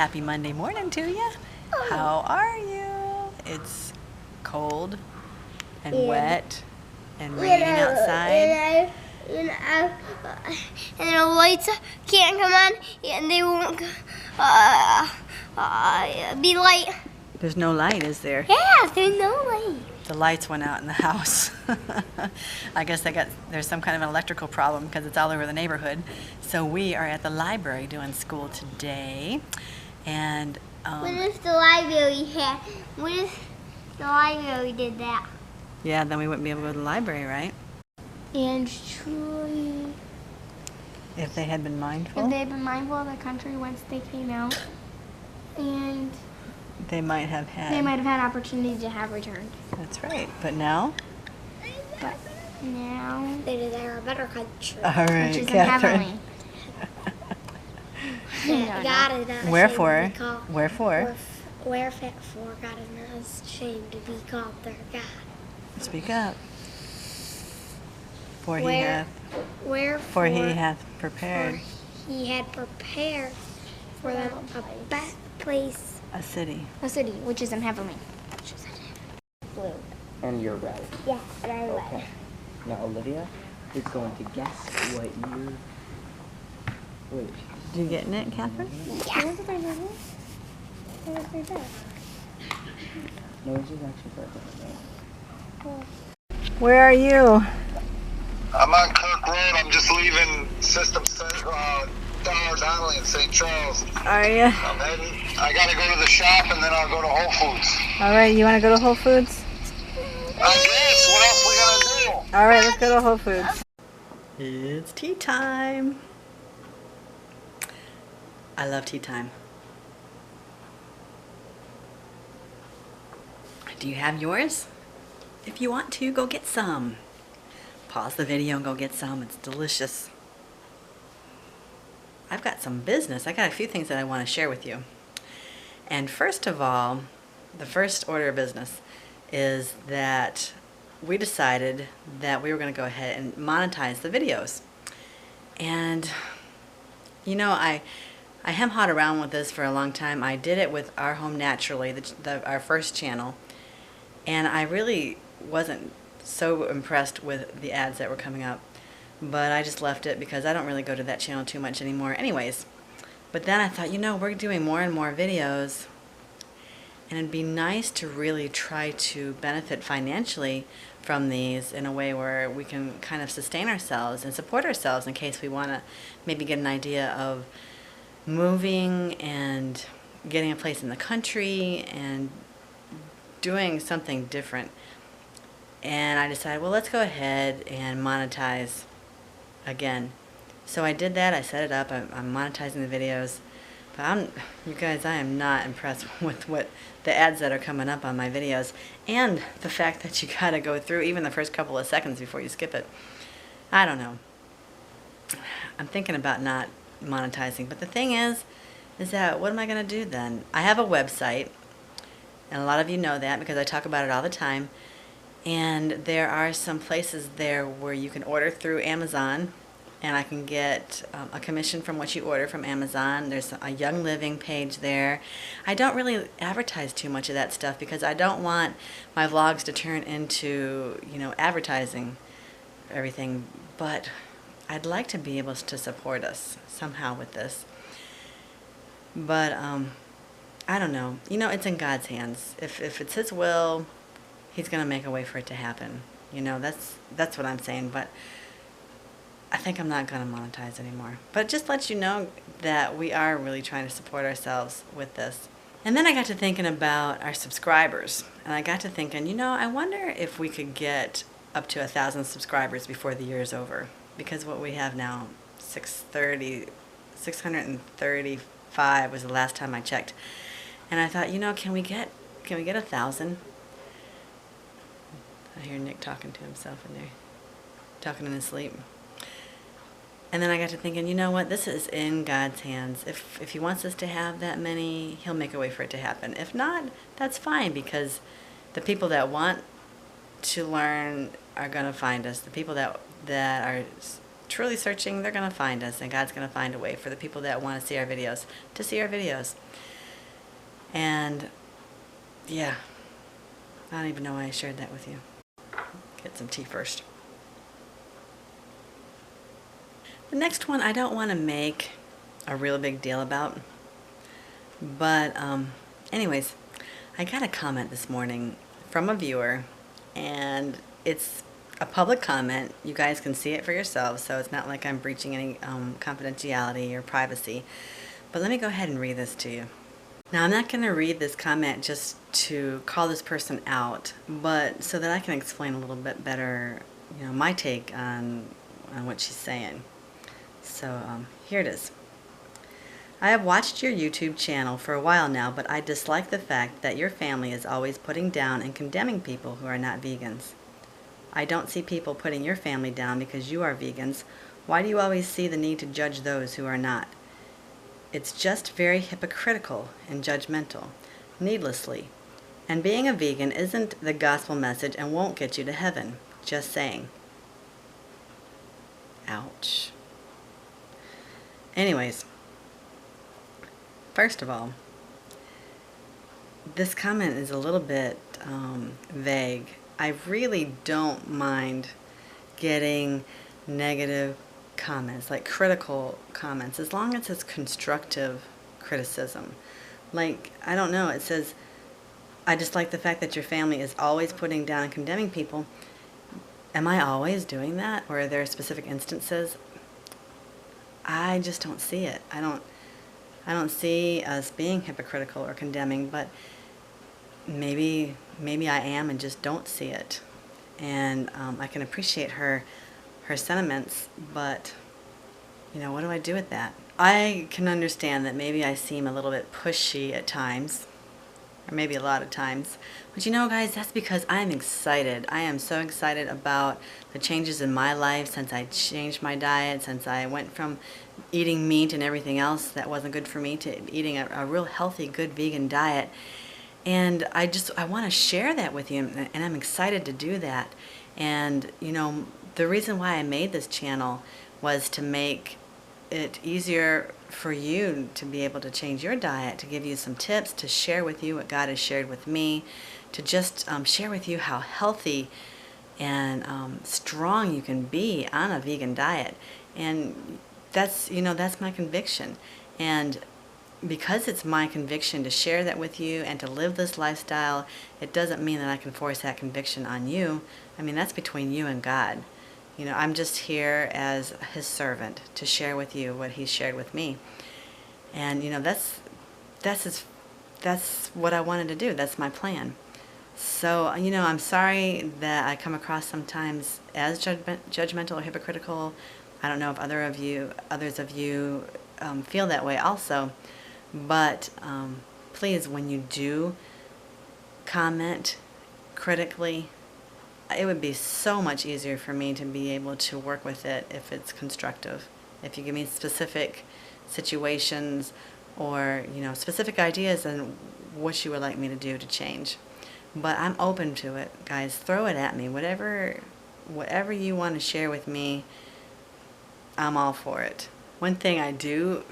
happy Monday morning to you. How are you? It's cold and wet and raining outside. And the lights can't come on, and they won't be light. There's no light, is there? Yeah, there's no light. The lights went out in the house. I guess there's some kind of an electrical problem because it's all over the neighborhood. So we are at the library doing school today. And What if the library did that? Yeah, then we wouldn't be able to go to the library, right? And truly, If they had been mindful. if they'd been mindful of the country once they came out, and They might have had. they might have had opportunity to have returned. That's right. But now? But now they desire a better country. All right, Which is in Catherine. heavenly. God is not Wherefore? ashamed to be called. Wherefore? Wherefore God is not ashamed to be called their God. Speak up. For he Wherefore hath prepared he had prepared for them a best place. a city. A city, which is in heavenly. Blue. And you're red. Yeah, and I red. Okay. Now Olivia is going to guess what year. Wait. You getting it, Catherine? Yeah. No, this is actually perfect. Where are you? I'm on Kirk Road. I'm just leaving System Dollar Donnelly in St. Charles. Are you? I'm heading. I gotta go to the shop and then I'll go to Whole Foods. All right, you want to go to Whole Foods? I guess. What else we gonna do? All right, let's go to Whole Foods. It's tea time. I love tea time. Do you have yours? If you want to, go get some. Pause the video and go get some. It's delicious. I've got some business. I got a few things that I want to share with you. And first of all, the first order of business is that we decided that we were going to go ahead and monetize the videos. And, you know, I hem-hawed around with this for a long time. I did it with Our Home Naturally, our first channel. And I really wasn't so impressed with the ads that were coming up. But I just left it because I don't really go to that channel too much anymore anyways. But then I thought, you know, we're doing more and more videos. And it'd be nice to really try to benefit financially from these in a way where we can kind of sustain ourselves and support ourselves in case we want to maybe get an idea of moving and getting a place in the country and doing something different. And I decided, well, let's go ahead and monetize again. So I did that. I set it up. I'm monetizing the videos. But you guys, I am not impressed with what the ads that are coming up on my videos, and the fact that you gotta go through even the first couple of seconds before you skip it. I don't know. I'm thinking about not monetizing, but the thing is that what am I gonna do then? I have a website, and a lot of you know that because I talk about it all the time. And there are some places there where you can order through Amazon, and I can get a commission from what you order from Amazon. There's a Young Living page there. I don't really advertise too much of that stuff because I don't want my vlogs to turn into, you know, advertising everything. But I'd like to be able to support us somehow with this. But I don't know. You know, it's in God's hands. If it's His will, He's going to make a way for it to happen. You know, that's what I'm saying. But I think I'm not going to monetize anymore. But it just lets you know that we are really trying to support ourselves with this. And then I got to thinking about our subscribers. And I got to thinking, you know, I wonder if we could get up to 1,000 subscribers before the year is over. Because what we have now, 635 was the last time I checked. And I thought, you know, can we get 1,000? I hear Nick talking to himself in there, talking in his sleep. And then I got to thinking, you know what, this is in God's hands. If He wants us to have that many, He'll make a way for it to happen. If not, that's fine, because the people that want to learn are going to find us. The people that are truly searching, they're going to find us, and God's going to find a way for the people that want to see our videos to see our videos. And yeah, I don't even know why I shared that with you. Get some tea first. The next one I don't want to make a real big deal about, but anyways, I got a comment this morning from a viewer, and it's a public comment. You guys can see it for yourselves, so it's not like I'm breaching any confidentiality or privacy. But let me go ahead and read this to you. Now, I'm not going to read this comment just to call this person out, but so that I can explain a little bit better, my take on what she's saying. So here it is. I have watched your YouTube channel for a while now, but I dislike the fact that your family is always putting down and condemning people who are not vegans. I don't see people putting your family down because you are vegans. Why do you always see the need to judge those who are not? It's just very hypocritical and judgmental, needlessly. And being a vegan isn't the gospel message and won't get you to heaven. Just saying. Ouch. Anyways, first of all, this comment is a little bit vague. I really don't mind getting negative comments, like critical comments, as long as it's constructive criticism. Like, I don't know, it says, I dislike the fact that your family is always putting down and condemning people. Am I always doing that? Or are there specific instances? I just don't see it. I don't see us being hypocritical or condemning, but maybe I am and just don't see it. And I can appreciate her sentiments, but what do I do with that? I can understand that maybe I seem a little bit pushy at times, or maybe a lot of times. But guys, that's because I'm excited. I am so excited about the changes in my life since I changed my diet, since I went from eating meat and everything else that wasn't good for me to eating a real healthy, good vegan diet. And I want to share that with you, and I'm excited to do that. And, the reason why I made this channel was to make it easier for you to be able to change your diet, to give you some tips, to share with you what God has shared with me, to just share with you how healthy and strong you can be on a vegan diet. And that's my conviction. And because it's my conviction to share that with you and to live this lifestyle, it doesn't mean that I can force that conviction on you. I mean, that's between you and God. I'm just here as his servant to share with you what he's shared with me. And, that's what I wanted to do. That's my plan. So, I'm sorry that I come across sometimes as judgmental or hypocritical. I don't know if others of you feel that way also. But please, when you do comment critically, it would be so much easier for me to be able to work with it if it's constructive. If you give me specific situations or, specific ideas and what you would like me to do to change. But I'm open to it, guys. Throw it at me. Whatever you want to share with me, I'm all for it. One thing I do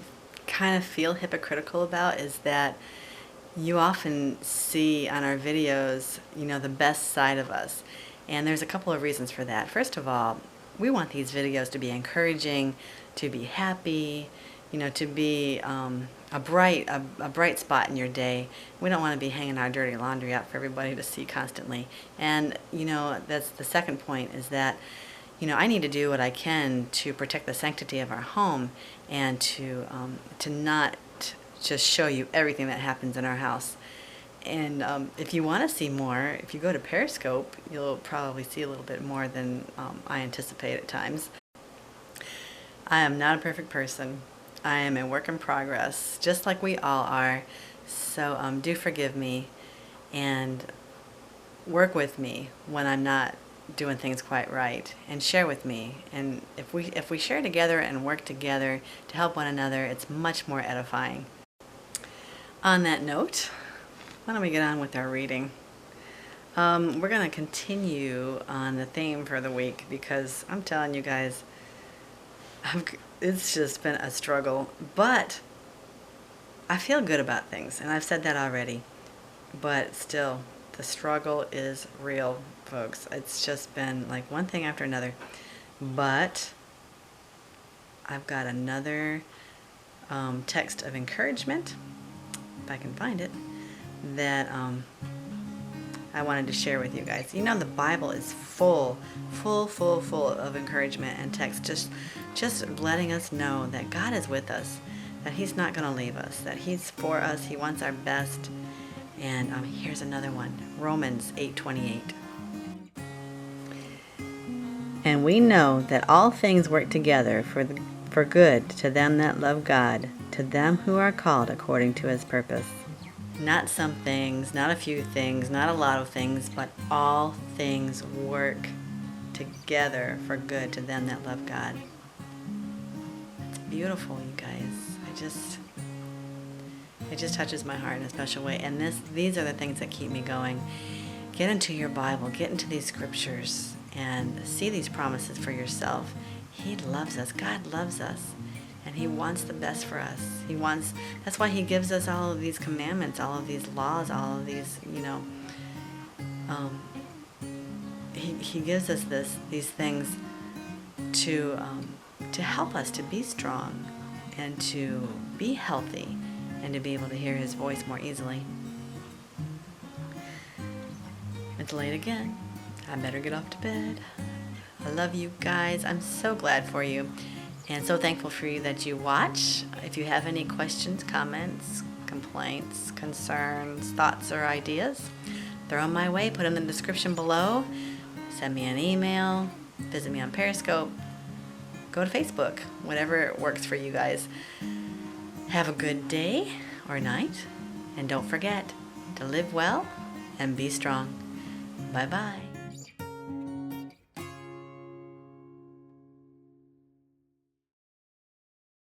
kind of feel hypocritical about is that you often see on our videos, the best side of us. And there's a couple of reasons for that. First of all, we want these videos to be encouraging, to be happy, to be a bright spot in your day. We don't want to be hanging our dirty laundry out for everybody to see constantly. And, that's the second point, is that I need to do what I can to protect the sanctity of our home and to not just show you everything that happens in our house. And if you want to see more, if you go to Periscope, you'll probably see a little bit more than I anticipate at times. I am not a perfect person. I am a work in progress, just like we all are. So do forgive me and work with me when I'm not doing things quite right, and share with me. And if we share together and work together to help one another, it's much more edifying. On that note, why don't we get on with our reading? We're going to continue on the theme for the week, because I'm telling you guys, it's just been a struggle. But I feel good about things, and I've said that already. But still, the struggle is real, folks. It's just been like one thing after another. But I've got another text of encouragement, if I can find it, that I wanted to share with you guys. You know, the Bible is full of encouragement and text, just letting us know that God is with us, that He's not going to leave us, that He's for us, He wants our best. And here's another one, Romans 8:28. And we know that all things work together for good to them that love God, to them who are called according to His purpose. Not some things, not a few things, not a lot of things, but all things work together for good to them that love God. It's beautiful, you guys. It just touches my heart in a special way. And these are the things that keep me going. Get into your Bible, get into these scriptures, and see these promises for yourself. He loves us. God loves us. And He wants the best for us. That's why He gives us all of these commandments, all of these laws, all of these, He gives us these things to help us to be strong and to be healthy and to be able to hear His voice more easily. It's late again. I better get off to bed. I love you guys. I'm so glad for you and so thankful for you that you watch. If you have any questions, comments, complaints, concerns, thoughts, or ideas, throw them my way. Put them in the description below. Send me an email. Visit me on Periscope. Go to Facebook. Whatever works for you guys. Have a good day or night. And don't forget to live well and be strong. Bye-bye.